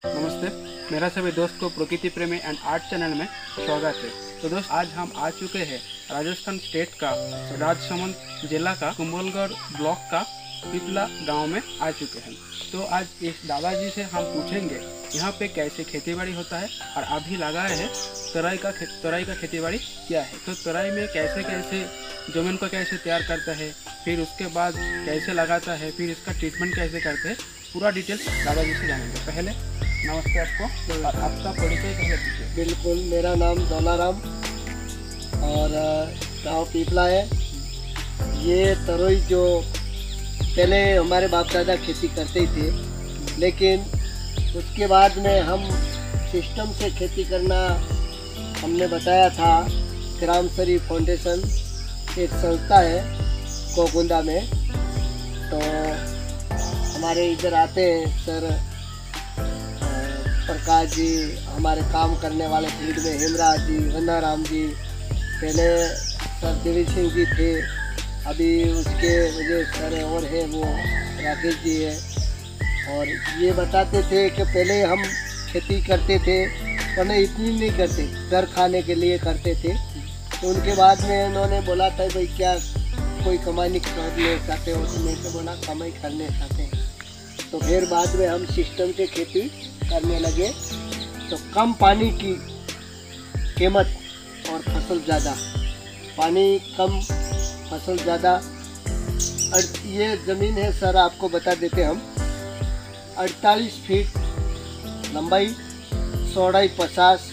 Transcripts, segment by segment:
नमस्ते, मेरा सभी दोस्त को प्रकृति प्रेमी एंड आर्ट चैनल में स्वागत है। तो दोस्त, आज हम आ चुके हैं राजस्थान स्टेट का राजसमंद जिला का कुंभलगढ़ ब्लॉक का पिपला गांव में आ चुके हैं। तो आज इस दादाजी से हम पूछेंगे यहाँ पे कैसे खेतीबाड़ी होता है और अभी लगाए हैं तराई का खेतीबाड़ी क्या है। तो तराई में कैसे कैसे जमीन को कैसे तैयार करता है, फिर उसके बाद कैसे लगाता है, फिर इसका ट्रीटमेंट कैसे करते हैं, पूरा डिटेल दादाजी से जानेंगे। पहले नमस्ते आपको, और आपका परिचय पहले दीजिए। बिल्कुल, मेरा नाम दौलाराम और गांव पीपला है। ये तरोई जो पहले हमारे बाप दादा खेती करते ही थे, लेकिन उसके बाद में हम सिस्टम से खेती करना हमने बताया था। ग्रामसरी फाउंडेशन एक संस्था है कोकुंदा में, तो हमारे इधर आते हैं सर प्रकाश जी, हमारे काम करने वाले फील्ड में हेमराज जी, गन्नाराम जी, पहले सर देवी सिंह जी थे, अभी उसके वजह सर और है वो राकेश जी है। और ये बताते थे कि पहले हम खेती करते थे पर नहीं, इतनी नहीं करते, घर खाने के लिए करते थे। तो उनके बाद में उन्होंने बोला था भाई क्या कोई कमाई करने चाहते हो, तो मैं तो बोला कमाई करने चाहते हैं। तो फिर बाद में हम सिस्टम से खेती करने लगे, तो कम पानी की कीमत और फसल ज़्यादा, पानी कम फसल ज़्यादा। ये ज़मीन है सर, आपको बता देते हम, 48 फीट लंबाई, चौड़ाई 50,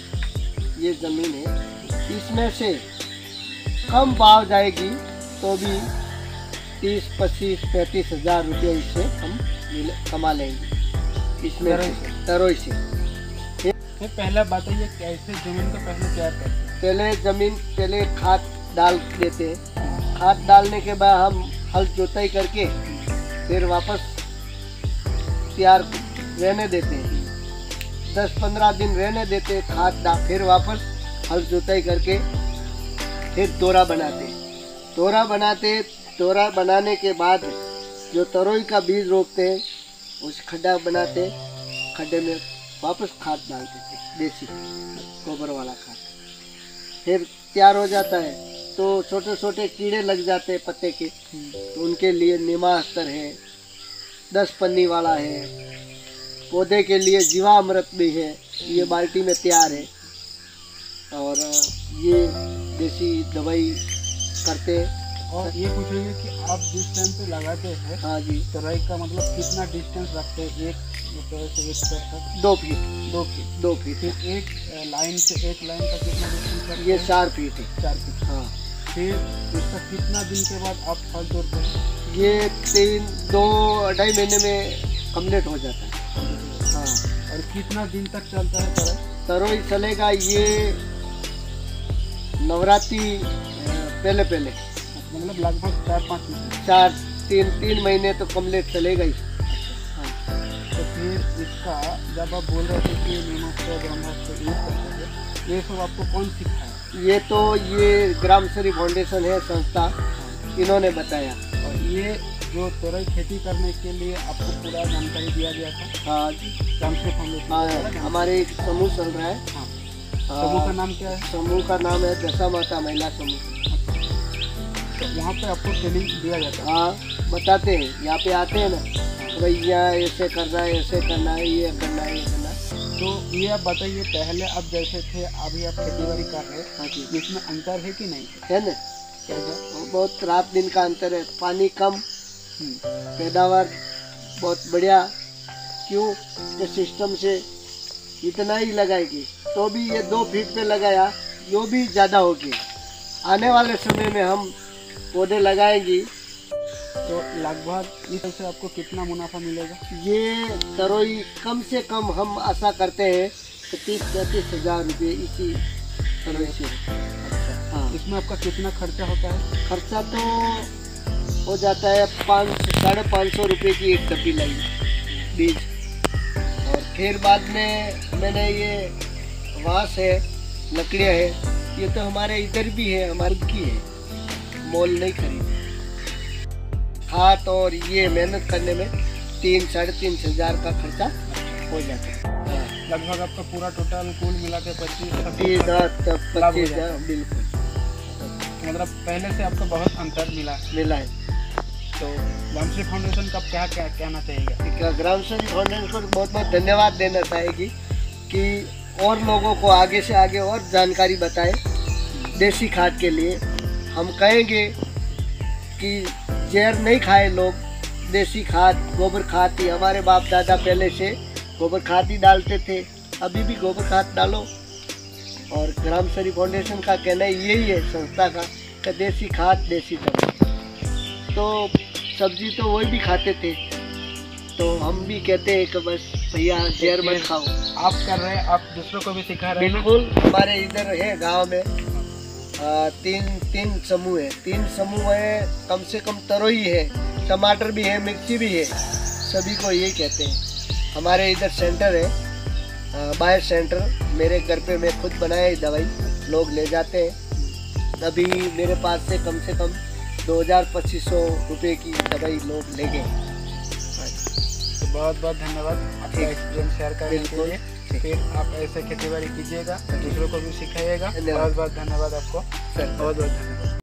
ये ज़मीन है। इसमें से कम भाव जाएगी तो भी 30, 25, 35 हज़ार रुपये इससे हम कमा लेंगे इसमें तरोई से। पहला बताइए कैसे जमीन को पहले तैयार करते हैं। पहले खाद डाल देते हैं। खाद डालने के बाद हम हल जोताई करके फिर वापस तैयार रहने देते हैं। 10-15 दिन रहने देते हैं खाद डाल, फिर वापस हल जोताई करके फिर तोरा बनाते। तोरा बनाने के बाद जो तरोई का बीज रोपते हैं, उस खड्डा बनाते, खड्डे में वापस खाद डालते थे, देसी गोबर वाला खाद। फिर तैयार हो जाता है तो छोटे छोटे कीड़े लग जाते हैं पत्ते के, तो उनके लिए नीमास्त्र है, 10 पन्नी वाला है, पौधे के लिए जीवामृत भी है, ये बाल्टी में तैयार है। और ये देसी दवाई करते हैं। और ये पूछेंगे कि आप जिस टाइम पे लगाते हैं, हाँ जी, तराई का मतलब कितना डिस्टेंस रखते हैं, एक पेड़ से एक पेड़ तक? 2 फीट। 2 फीट। फिर एक लाइन से एक लाइन का कितना डिस्टेंस रखते हैं? ये 4 फीट है। 4 फीट। हाँ। फिर इसका कितना दिन के बाद आप फल तोड़ते हैं? ये 2-2.5 महीने में कम्प्लीट हो जाता है। हाँ। और कितना दिन तक चलता है तराई? तरोई चलेगा ये नवरात्रि पहले मतलब लगभग 4-5 महीने। 3 महीने तो कम्प्लीट चलेगा ही। हाँ। तो फिर इसका जब आप बोल रहे थे कि नीमास्त्र, ब्रह्मास्त्र यूज करते थे, ये सब आपको कौन सिखाया? ये ग्रामसरी फाउंडेशन है संस्था, इन्होंने बताया। और ये जो तोरई खेती करने के लिए आपको पूरा जानकारी दिया गया था? हाँ, ग्रामसरी फाउंडेशन। हाँ, हमारे एक समूह चल रहा है। हाँ। समूह का नाम क्या है? समूह का नाम है दशा माता महिला समूह। तो यहाँ पे आपको ट्रेनिंग दिया जाता है? हाँ, बताते हैं, यहाँ पे आते हैं ना, तो भाई यहाँ ऐसे करना है, ऐसे करना है, ये करना है, ये करना है। तो ये आप बताइए, पहले आप जैसे थे अभी आप खेतीबाड़ी कर रहे हैं, हाँ जी, इसमें अंतर है कि नहीं है ना? कैसा? बहुत रात दिन का अंतर है। पानी कम, पैदावार बहुत बढ़िया। क्यों कि सिस्टम से इतना ही लगाएगी, तो भी ये 2 फीट पे लगाया, यो भी ज़्यादा होगी। आने वाले समय में हम पौधे लगाएंगी तो लगभग इस से आपको कितना मुनाफा मिलेगा? ये तरोई कम से कम हम आशा करते हैं कि 30-35 हज़ार रुपये इसी तरोई से। अच्छा। हाँ। इसमें आपका कितना खर्चा होता है? खर्चा तो हो जाता है 500-550 रुपये की एक डब्बी लाई बीज। और फिर बाद में मैंने ये वास है, लकड़ियाँ है, ये तो हमारे इधर भी है, हमारी की है, मोल नहीं खरीदी। हाथ और ये मेहनत करने में 3-3.5 हज़ार का खर्चा हो जाता है। लगभग आपका पूरा टोटल कुल मिला के 25 लाभ हो जाए। बिल्कुल, मतलब पहले से आपको बहुत अंतर मिला है। तो ग्रामश्री फाउंडेशन का क्या कहना चाहिए? ग्रामश्री फाउंडेशन को बहुत बहुत धन्यवाद देना चाहेगी कि और लोगों को आगे से आगे और जानकारी बताए देसी खाद के लिए। हम कहेंगे कि जहर नहीं खाए लोग, देसी खाद गोबर खाद ही, हमारे बाप दादा पहले से गोबर खाद ही डालते थे, अभी भी गोबर खाद डालो। और ग्रामश्री फाउंडेशन का कहना यही है संस्था का कि देसी खाद देसी दवा। तो सब्जी तो वही भी खाते थे, तो हम भी कहते हैं कि बस भैया जहर मत खाओ। आप कर रहे हैं, आप दूसरों को भी सिखा रहे हैं। बिल्कुल, हमारे इधर है गांव में तीन समूह है। 3 समूह है, कम से कम तरोई है, टमाटर भी है, मिर्ची भी है, सभी को यही कहते हैं। हमारे इधर सेंटर है, बायो सेंटर, मेरे घर पे मैं खुद बनाया दवाई, लोग ले जाते हैं। अभी मेरे पास से कम 2,000-2,500 रुपये की दवाई लोग ले गए। तो बहुत बहुत धन्यवाद आपका एक्सपीरियंस शेयर करने के लिए। फिर आप ऐसे खेती बाड़ी कीजिएगा, दूसरों को भी सिखाइएगा। बहुत बहुत धन्यवाद आपको सर, बहुत बहुत धन्यवाद।